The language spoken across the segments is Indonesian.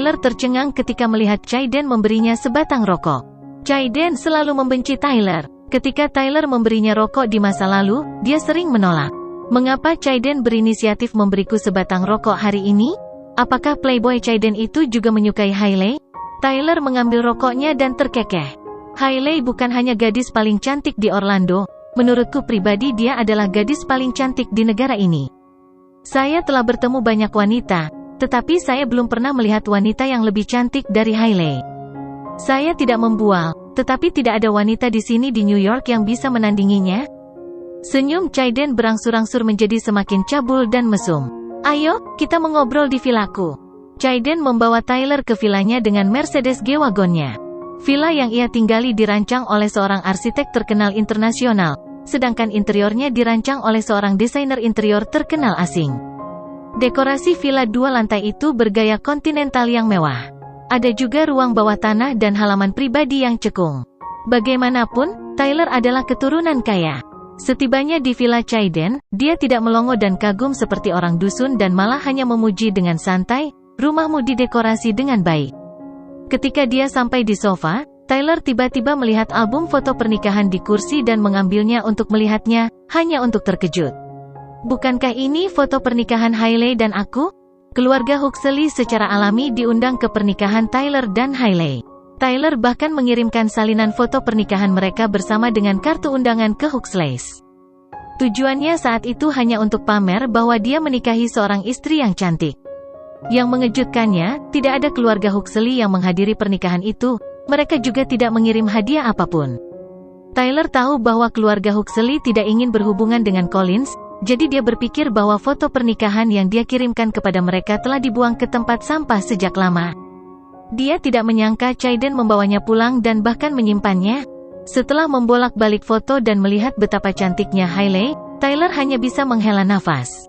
Tyler tercengang ketika melihat Chaiden memberinya sebatang rokok. Chaiden selalu membenci Tyler. Ketika Tyler memberinya rokok di masa lalu, dia sering menolak. Mengapa Chaiden berinisiatif memberiku sebatang rokok hari ini? Apakah playboy Chaiden itu juga menyukai Hailey? Tyler mengambil rokoknya dan terkekeh. Hailey bukan hanya gadis paling cantik di Orlando, menurutku pribadi dia adalah gadis paling cantik di negara ini. Saya telah bertemu banyak wanita, tetapi saya belum pernah melihat wanita yang lebih cantik dari Hailey. Saya tidak membual, tetapi tidak ada wanita di sini di New York yang bisa menandinginya. Senyum Chaiden berangsur-angsur menjadi semakin cabul dan mesum. Ayo, kita mengobrol di vilaku. Chaiden membawa Tyler ke vilanya dengan Mercedes G-Wagonnya. Villa yang ia tinggali dirancang oleh seorang arsitek terkenal internasional, sedangkan interiornya dirancang oleh seorang desainer interior terkenal asing. Dekorasi villa 2 lantai itu bergaya kontinental yang mewah. Ada juga ruang bawah tanah dan halaman pribadi yang cekung. Bagaimanapun, Tyler adalah keturunan kaya. Setibanya di Villa Chaiden, dia tidak melongo dan kagum seperti orang dusun dan malah hanya memuji dengan santai, rumahmu didekorasi dengan baik. Ketika dia sampai di sofa, Tyler tiba-tiba melihat album foto pernikahan di kursi dan mengambilnya untuk melihatnya, hanya untuk terkejut. Bukankah ini foto pernikahan Hailey dan aku? Keluarga Huxley secara alami diundang ke pernikahan Tyler dan Hailey. Tyler bahkan mengirimkan salinan foto pernikahan mereka bersama dengan kartu undangan ke Huxleys. Tujuannya saat itu hanya untuk pamer bahwa dia menikahi seorang istri yang cantik. Yang mengejutkannya, tidak ada keluarga Huxley yang menghadiri pernikahan itu, mereka juga tidak mengirim hadiah apapun. Tyler tahu bahwa keluarga Huxley tidak ingin berhubungan dengan Collins, jadi dia berpikir bahwa foto pernikahan yang dia kirimkan kepada mereka telah dibuang ke tempat sampah sejak lama. Dia tidak menyangka Chaiden membawanya pulang dan bahkan menyimpannya. Setelah membolak-balik foto dan melihat betapa cantiknya Hailey, Tyler hanya bisa menghela nafas.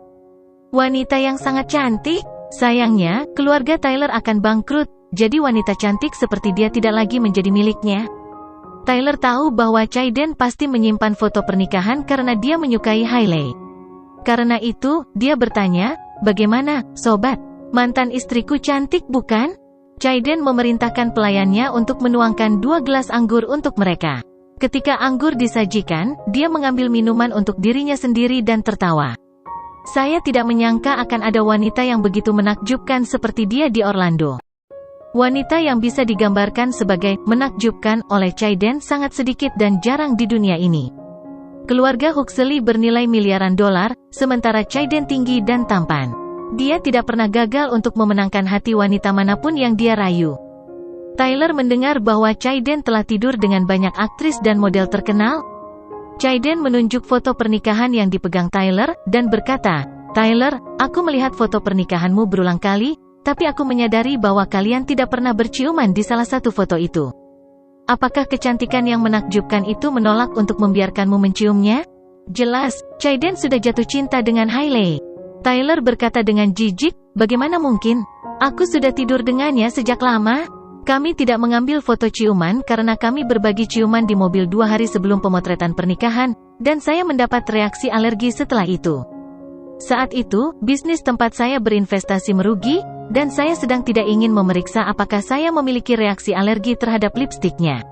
Wanita yang sangat cantik. Sayangnya, keluarga Tyler akan bangkrut, jadi wanita cantik seperti dia tidak lagi menjadi miliknya. Tyler tahu bahwa Chaiden pasti menyimpan foto pernikahan karena dia menyukai Hailey. Karena itu, dia bertanya, "Bagaimana, sobat? Mantan istriku cantik bukan?" Chaiden memerintahkan pelayannya untuk menuangkan 2 gelas anggur untuk mereka. Ketika anggur disajikan, dia mengambil minuman untuk dirinya sendiri dan tertawa. Saya tidak menyangka akan ada wanita yang begitu menakjubkan seperti dia di Orlando. Wanita yang bisa digambarkan sebagai menakjubkan oleh Chaiden sangat sedikit dan jarang di dunia ini. Keluarga Huxley bernilai miliaran dolar, sementara Chaiden tinggi dan tampan. Dia tidak pernah gagal untuk memenangkan hati wanita manapun yang dia rayu. Tyler mendengar bahwa Chaiden telah tidur dengan banyak aktris dan model terkenal. Chaiden menunjuk foto pernikahan yang dipegang Tyler, dan berkata, "Tyler, aku melihat foto pernikahanmu berulang kali, tapi aku menyadari bahwa kalian tidak pernah berciuman di salah satu foto itu. Apakah kecantikan yang menakjubkan itu menolak untuk membiarkanmu menciumnya?" Jelas, Chaiden sudah jatuh cinta dengan Hailey. Tyler berkata dengan jijik, "Bagaimana mungkin? Aku sudah tidur dengannya sejak lama. Kami tidak mengambil foto ciuman karena kami berbagi ciuman di mobil 2 hari sebelum pemotretan pernikahan, dan saya mendapat reaksi alergi setelah itu. Saat itu, bisnis tempat saya berinvestasi merugi, dan saya sedang tidak ingin memeriksa apakah saya memiliki reaksi alergi terhadap lipstiknya.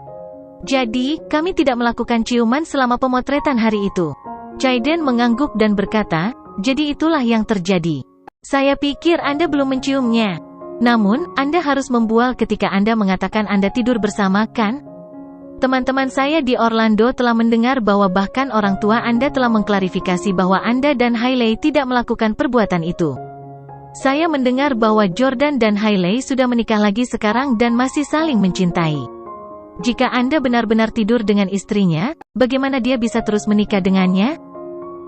Jadi, kami tidak melakukan ciuman selama pemotretan hari itu." Chaiden mengangguk dan berkata, "Jadi itulah yang terjadi. Saya pikir Anda belum menciumnya. Namun, Anda harus membual ketika Anda mengatakan Anda tidur bersama, kan? Teman-teman saya di Orlando telah mendengar bahwa bahkan orang tua Anda telah mengklarifikasi bahwa Anda dan Hailey tidak melakukan perbuatan itu. Saya mendengar bahwa Jordan dan Hailey sudah menikah lagi sekarang dan masih saling mencintai. Jika Anda benar-benar tidur dengan istrinya, bagaimana dia bisa terus menikah dengannya?"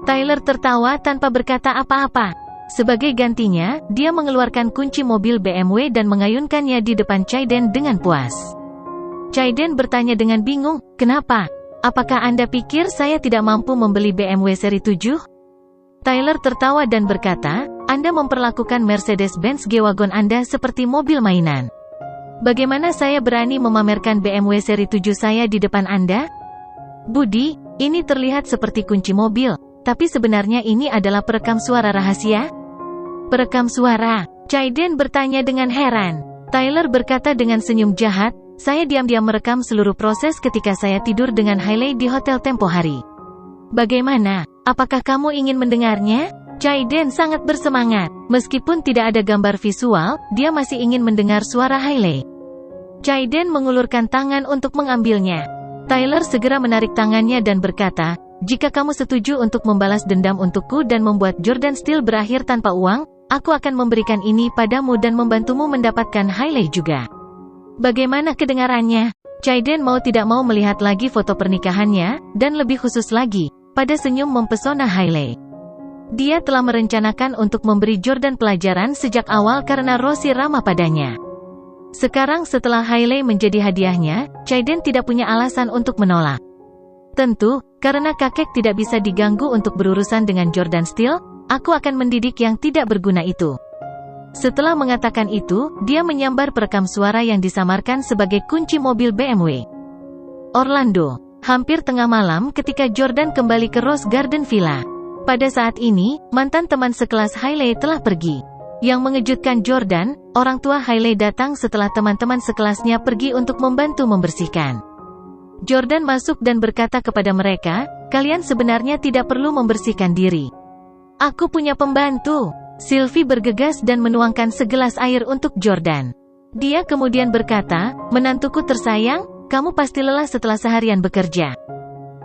Tyler tertawa tanpa berkata apa-apa. Sebagai gantinya, dia mengeluarkan kunci mobil BMW dan mengayunkannya di depan Chaiden dengan puas. Chaiden bertanya dengan bingung, "Kenapa? Apakah Anda pikir saya tidak mampu membeli BMW seri 7? Tyler tertawa dan berkata, "Anda memperlakukan Mercedes-Benz G-Wagon Anda seperti mobil mainan. Bagaimana saya berani memamerkan BMW seri 7 saya di depan Anda? Budi, ini terlihat seperti kunci mobil, tapi sebenarnya ini adalah perekam suara rahasia." "Perekam suara?" Chaiden bertanya dengan heran. Tyler berkata dengan senyum jahat, "Saya diam-diam merekam seluruh proses ketika saya tidur dengan Hailey di hotel tempo hari. Bagaimana? Apakah kamu ingin mendengarnya?" Jaiden sangat bersemangat. Meskipun tidak ada gambar visual, dia masih ingin mendengar suara Hailey. Jaiden mengulurkan tangan untuk mengambilnya. Tyler segera menarik tangannya dan berkata, "Jika kamu setuju untuk membalas dendam untukku dan membuat Jordan Steele berakhir tanpa uang, aku akan memberikan ini padamu dan membantumu mendapatkan Hailey juga." Bagaimana kedengarannya? Jaiden mau tidak mau melihat lagi foto pernikahannya, dan lebih khusus lagi, pada senyum mempesona Hailey. Dia telah merencanakan untuk memberi Jordan pelajaran sejak awal karena Rosie ramah padanya. Sekarang setelah Hailey menjadi hadiahnya, Jaiden tidak punya alasan untuk menolak. Tentu, karena kakek tidak bisa diganggu untuk berurusan dengan Jordan Steele, aku akan mendidik yang tidak berguna itu. Setelah mengatakan itu, dia menyambar perekam suara yang disamarkan sebagai kunci mobil BMW. Orlando. Hampir tengah malam ketika Jordan kembali ke Rose Garden Villa. Pada saat ini, mantan teman sekelas Hailey telah pergi. Yang mengejutkan Jordan, orang tua Hailey datang setelah teman-teman sekelasnya pergi untuk membantu membersihkan. Jordan masuk dan berkata kepada mereka, "Kalian sebenarnya tidak perlu membersihkan diri. Aku punya pembantu." Sylvie bergegas dan menuangkan segelas air untuk Jordan. Dia kemudian berkata, "Menantuku tersayang, kamu pasti lelah setelah seharian bekerja.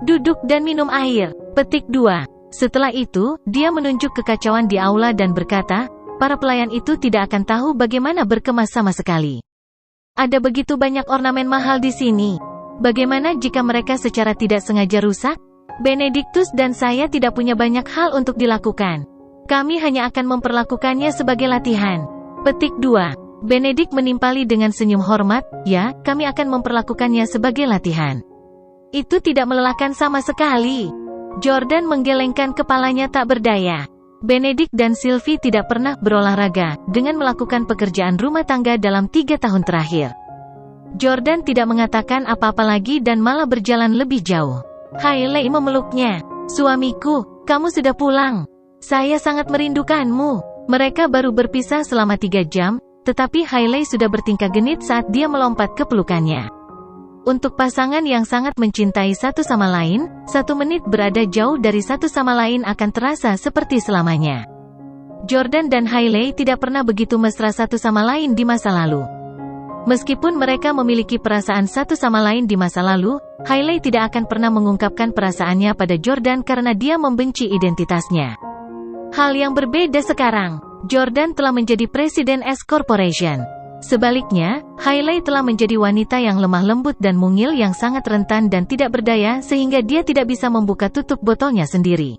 Duduk dan minum air." Petik 2. Setelah itu, dia menunjuk kekacauan di aula dan berkata, "Para pelayan itu tidak akan tahu bagaimana berkemas sama sekali. Ada begitu banyak ornamen mahal di sini. Bagaimana jika mereka secara tidak sengaja rusak? Benedictus dan saya tidak punya banyak hal untuk dilakukan. Kami hanya akan memperlakukannya sebagai latihan." Petik 2. Benedict menimpali dengan senyum hormat, "Ya, kami akan memperlakukannya sebagai latihan. Itu tidak melelahkan sama sekali." Jordan menggelengkan kepalanya tak berdaya. Benedict dan Sylvie tidak pernah berolahraga, dengan melakukan pekerjaan rumah tangga dalam 3 tahun terakhir. Jordan tidak mengatakan apa-apa lagi dan malah berjalan lebih jauh. Hailey memeluknya. "Suamiku, kamu sudah pulang. Saya sangat merindukanmu." Mereka baru berpisah selama 3 jam, tetapi Hailey sudah bertingkah genit saat dia melompat ke pelukannya. Untuk pasangan yang sangat mencintai satu sama lain, 1 menit berada jauh dari satu sama lain akan terasa seperti selamanya. Jordan dan Hailey tidak pernah begitu mesra satu sama lain di masa lalu. Meskipun mereka memiliki perasaan satu sama lain di masa lalu, Hailey tidak akan pernah mengungkapkan perasaannya pada Jordan karena dia membenci identitasnya. Hal yang berbeda sekarang, Jordan telah menjadi presiden S Corporation. Sebaliknya, Hailey telah menjadi wanita yang lemah lembut dan mungil yang sangat rentan dan tidak berdaya sehingga dia tidak bisa membuka tutup botolnya sendiri.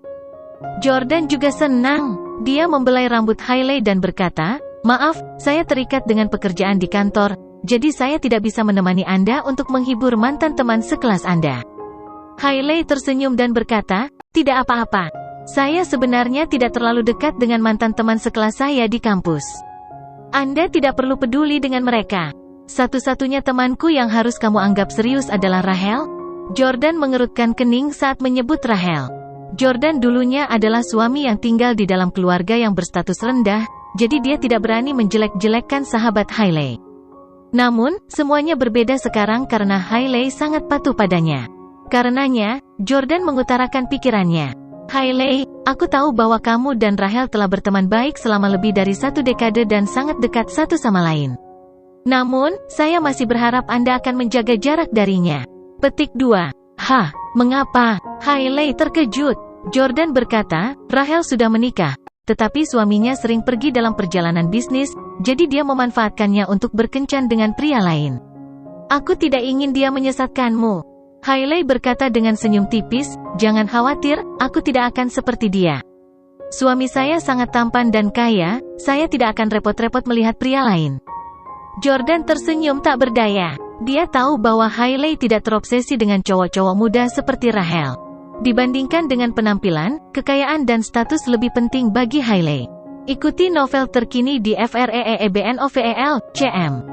Jordan juga senang. Dia membelai rambut Hailey dan berkata, "Maaf, saya terikat dengan pekerjaan di kantor, jadi saya tidak bisa menemani Anda untuk menghibur mantan teman sekelas Anda." Hailey tersenyum dan berkata, "Tidak apa-apa. Saya sebenarnya tidak terlalu dekat dengan mantan teman sekelas saya di kampus. Anda tidak perlu peduli dengan mereka. Satu-satunya temanku yang harus kamu anggap serius adalah Rahel." Jordan mengerutkan kening saat menyebut Rahel. Jordan dulunya adalah suami yang tinggal di dalam keluarga yang berstatus rendah, jadi dia tidak berani menjelek-jelekkan sahabat Hailey. Namun, semuanya berbeda sekarang karena Hailey sangat patuh padanya. Karenanya, Jordan mengutarakan pikirannya. "Hailey, aku tahu bahwa kamu dan Rahel telah berteman baik selama lebih dari 1 dekade dan sangat dekat satu sama lain. Namun, saya masih berharap Anda akan menjaga jarak darinya." Petik 2. "Hah, mengapa?" Hailey terkejut. Jordan berkata, "Rahel sudah menikah, tetapi suaminya sering pergi dalam perjalanan bisnis, jadi dia memanfaatkannya untuk berkencan dengan pria lain. Aku tidak ingin dia menyesatkanmu." Hailey berkata dengan senyum tipis, "Jangan khawatir, aku tidak akan seperti dia. Suami saya sangat tampan dan kaya, saya tidak akan repot-repot melihat pria lain." Jordan tersenyum tak berdaya. Dia tahu bahwa Hailey tidak terobsesi dengan cowok-cowok muda seperti Rahel. Dibandingkan dengan penampilan, kekayaan dan status lebih penting bagi Hailey. Ikuti novel terkini di FREEBNOVEL.CM.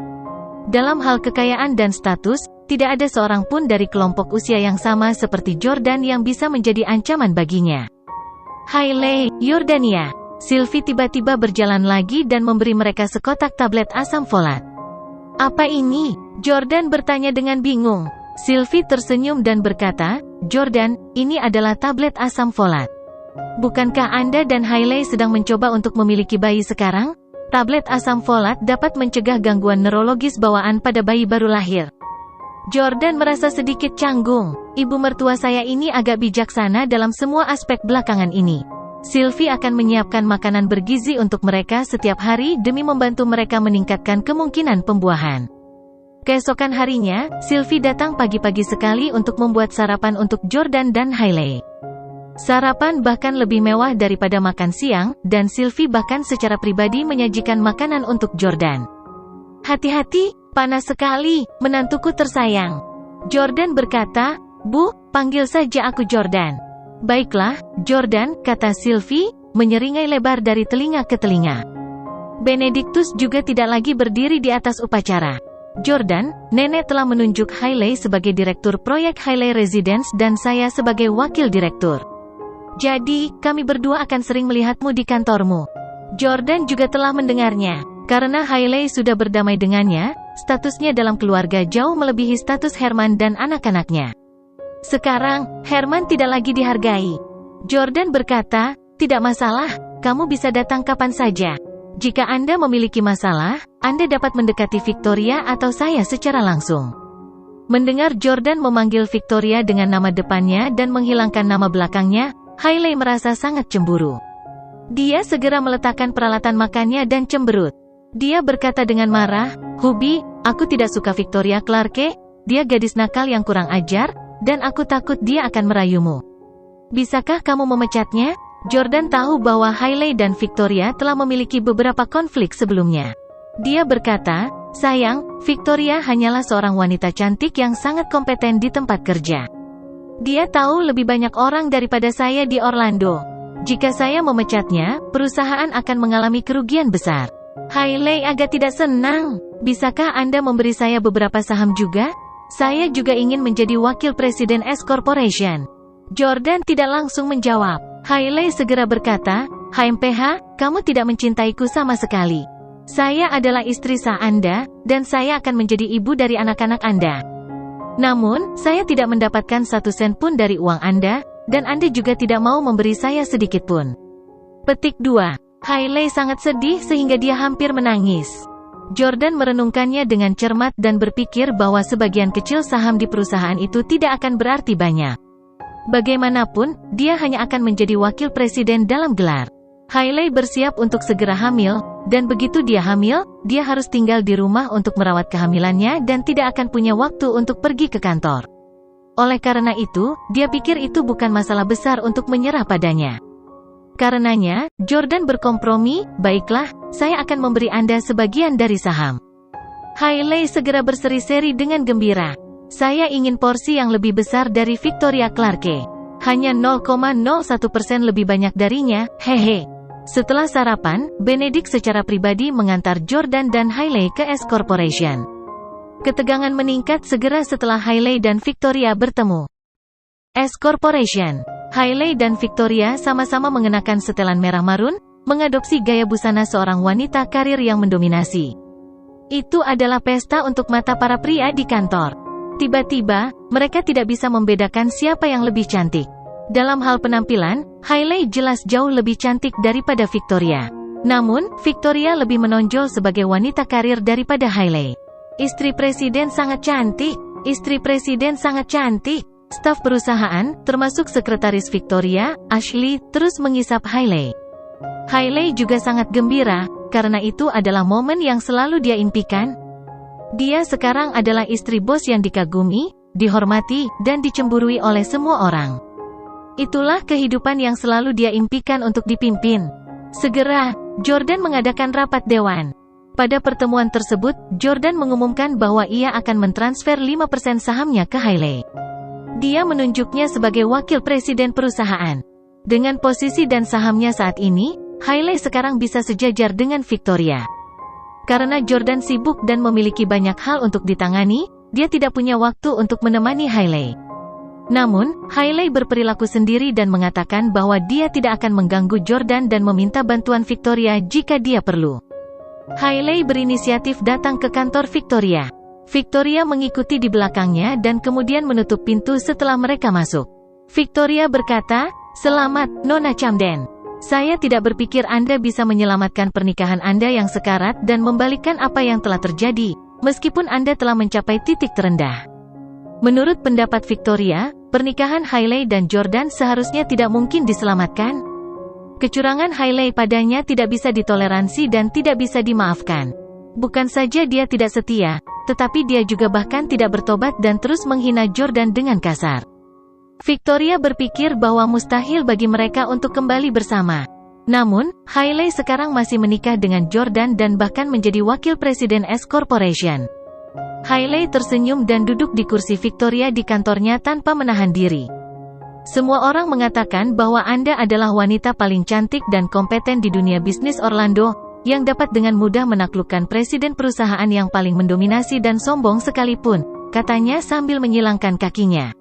Dalam hal kekayaan dan status, tidak ada seorang pun dari kelompok usia yang sama seperti Jordan yang bisa menjadi ancaman baginya. "Hailey, Yordania." Sylvie tiba-tiba berjalan lagi dan memberi mereka sekotak tablet asam folat. Apa ini? Jordan bertanya dengan bingung. Sylvie tersenyum dan berkata, Jordan, ini adalah tablet asam folat. Bukankah Anda dan Hailey sedang mencoba untuk memiliki bayi sekarang? Tablet asam folat dapat mencegah gangguan neurologis bawaan pada bayi baru lahir. Jordan merasa sedikit canggung. Ibu mertua saya ini agak bijaksana dalam semua aspek belakangan ini. Sylvie akan menyiapkan makanan bergizi untuk mereka setiap hari demi membantu mereka meningkatkan kemungkinan pembuahan. Keesokan harinya, Sylvie datang pagi-pagi sekali untuk membuat sarapan untuk Jordan dan Hailey. Sarapan bahkan lebih mewah daripada makan siang, dan Sylvie bahkan secara pribadi menyajikan makanan untuk Jordan. Hati-hati, panas sekali, menantuku tersayang. Jordan berkata, Bu, panggil saja aku Jordan. Baiklah, Jordan, kata Sylvie, menyeringai lebar dari telinga ke telinga. Benedictus juga tidak lagi berdiri di atas upacara. Jordan, nenek telah menunjuk Hailey sebagai direktur proyek Hailey Residence dan saya sebagai wakil direktur. Jadi, kami berdua akan sering melihatmu di kantormu. Jordan juga telah mendengarnya. Karena Hailey sudah berdamai dengannya, statusnya dalam keluarga jauh melebihi status Herman dan anak-anaknya. Sekarang, Herman tidak lagi dihargai. Jordan berkata, tidak masalah, kamu bisa datang kapan saja. Jika Anda memiliki masalah, Anda dapat mendekati Victoria atau saya secara langsung. Mendengar Jordan memanggil Victoria dengan nama depannya dan menghilangkan nama belakangnya, Hailey merasa sangat cemburu. Dia segera meletakkan peralatan makannya dan cemberut. Dia berkata dengan marah, Hubi, aku tidak suka Victoria Clarke, dia gadis nakal yang kurang ajar, dan aku takut dia akan merayumu. Bisakah kamu memecatnya? Jordan tahu bahwa Hailey dan Victoria telah memiliki beberapa konflik sebelumnya. Dia berkata, sayang, Victoria hanyalah seorang wanita cantik yang sangat kompeten di tempat kerja. Dia tahu lebih banyak orang daripada saya di Orlando. Jika saya memecatnya, perusahaan akan mengalami kerugian besar. Hailey agak tidak senang. Bisakah Anda memberi saya beberapa saham juga? Saya juga ingin menjadi wakil presiden S Corporation. Jordan tidak langsung menjawab. Hailey segera berkata, HMPH, kamu tidak mencintaiku sama sekali. Saya adalah istri sah Anda, dan saya akan menjadi ibu dari anak-anak Anda. Namun, saya tidak mendapatkan 1 sen pun dari uang Anda, dan Anda juga tidak mau memberi saya sedikit pun. Petik 2. Hailey sangat sedih sehingga dia hampir menangis. Jordan merenungkannya dengan cermat dan berpikir bahwa sebagian kecil saham di perusahaan itu tidak akan berarti banyak. Bagaimanapun, dia hanya akan menjadi wakil presiden dalam gelar. Hailey bersiap untuk segera hamil, dan begitu dia hamil, dia harus tinggal di rumah untuk merawat kehamilannya dan tidak akan punya waktu untuk pergi ke kantor. Oleh karena itu, dia pikir itu bukan masalah besar untuk menyerah padanya. Karenanya, Jordan berkompromi, baiklah, saya akan memberi Anda sebagian dari saham. Hailey segera berseri-seri dengan gembira. Saya ingin porsi yang lebih besar dari Victoria Clarke. Hanya 0,01% lebih banyak darinya, hehe. Setelah sarapan, Benedict secara pribadi mengantar Jordan dan Hailey ke S Corporation. Ketegangan meningkat segera setelah Hailey dan Victoria bertemu. S Corporation. Hailey dan Victoria sama-sama mengenakan setelan merah marun, mengadopsi gaya busana seorang wanita karir yang mendominasi. Itu adalah pesta untuk mata para pria di kantor. Tiba-tiba, mereka tidak bisa membedakan siapa yang lebih cantik. Dalam hal penampilan, Hailey jelas jauh lebih cantik daripada Victoria. Namun, Victoria lebih menonjol sebagai wanita karir daripada Hailey. Istri presiden sangat cantik. Istri presiden sangat cantik. Staf perusahaan, termasuk sekretaris Victoria, Ashley, terus mengisap Hailey. Hailey juga sangat gembira, karena itu adalah momen yang selalu dia impikan. Dia sekarang adalah istri bos yang dikagumi, dihormati, dan dicemburui oleh semua orang. Itulah kehidupan yang selalu dia impikan untuk dipimpin. Segera, Jordan mengadakan rapat dewan. Pada pertemuan tersebut, Jordan mengumumkan bahwa ia akan mentransfer 5% sahamnya ke Hailey. Dia menunjuknya sebagai wakil presiden perusahaan. Dengan posisi dan sahamnya saat ini, Hailey sekarang bisa sejajar dengan Victoria. Karena Jordan sibuk dan memiliki banyak hal untuk ditangani, dia tidak punya waktu untuk menemani Hailey. Namun, Hailey berperilaku sendiri dan mengatakan bahwa dia tidak akan mengganggu Jordan dan meminta bantuan Victoria jika dia perlu. Hailey berinisiatif datang ke kantor Victoria. Victoria mengikuti di belakangnya dan kemudian menutup pintu setelah mereka masuk. Victoria berkata, "Selamat, Nona Camden. Saya tidak berpikir Anda bisa menyelamatkan pernikahan Anda yang sekarat dan membalikkan apa yang telah terjadi, meskipun Anda telah mencapai titik terendah." Menurut pendapat Victoria, pernikahan Hailey dan Jordan seharusnya tidak mungkin diselamatkan. Kecurangan Hailey padanya tidak bisa ditoleransi dan tidak bisa dimaafkan. Bukan saja dia tidak setia, tetapi dia juga bahkan tidak bertobat dan terus menghina Jordan dengan kasar. Victoria berpikir bahwa mustahil bagi mereka untuk kembali bersama. Namun, Hailey sekarang masih menikah dengan Jordan dan bahkan menjadi wakil presiden S Corporation. Hailey tersenyum dan duduk di kursi Victoria di kantornya tanpa menahan diri. Semua orang mengatakan bahwa Anda adalah wanita paling cantik dan kompeten di dunia bisnis Orlando, yang dapat dengan mudah menaklukkan presiden perusahaan yang paling mendominasi dan sombong sekalipun, katanya sambil menyilangkan kakinya.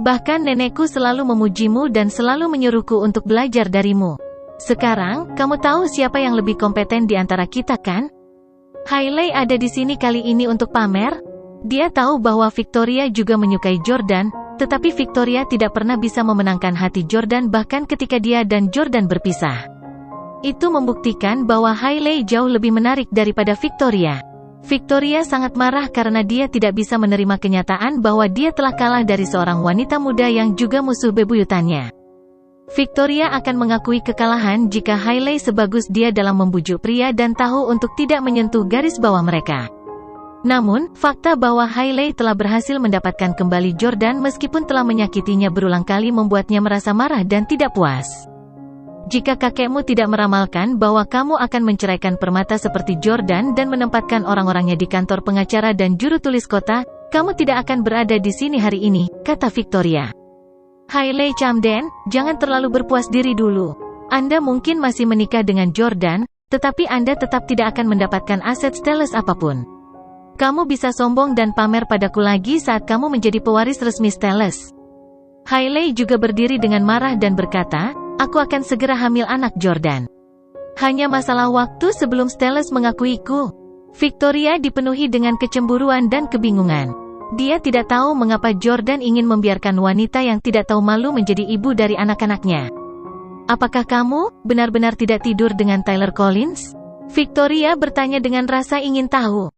Bahkan nenekku selalu memujimu dan selalu menyuruhku untuk belajar darimu. Sekarang, kamu tahu siapa yang lebih kompeten di antara kita kan? Hailey ada di sini kali ini untuk pamer. Dia tahu bahwa Victoria juga menyukai Jordan, tetapi Victoria tidak pernah bisa memenangkan hati Jordan bahkan ketika dia dan Jordan berpisah. Itu membuktikan bahwa Hailey jauh lebih menarik daripada Victoria. Victoria sangat marah karena dia tidak bisa menerima kenyataan bahwa dia telah kalah dari seorang wanita muda yang juga musuh bebuyutannya. Victoria akan mengakui kekalahan jika Hailey sebagus dia dalam membujuk pria dan tahu untuk tidak menyentuh garis bawah mereka. Namun, fakta bahwa Hailey telah berhasil mendapatkan kembali Jordan meskipun telah menyakitinya berulang kali membuatnya merasa marah dan tidak puas. Jika kakekmu tidak meramalkan bahwa kamu akan menceraikan permata seperti Jordan dan menempatkan orang-orangnya di kantor pengacara dan juru tulis kota, kamu tidak akan berada di sini hari ini, kata Victoria. Hailey Camden, jangan terlalu berpuas diri dulu. Anda mungkin masih menikah dengan Jordan, tetapi Anda tetap tidak akan mendapatkan aset Stellus apapun. Kamu bisa sombong dan pamer padaku lagi saat kamu menjadi pewaris resmi Stellus. Hailey juga berdiri dengan marah dan berkata, "Aku akan segera hamil anak Jordan. Hanya masalah waktu sebelum Stellus mengakuiku." Victoria dipenuhi dengan kecemburuan dan kebingungan. Dia tidak tahu mengapa Jordan ingin membiarkan wanita yang tidak tahu malu menjadi ibu dari anak-anaknya. "Apakah kamu benar-benar tidak tidur dengan Tyler Collins?" Victoria bertanya dengan rasa ingin tahu.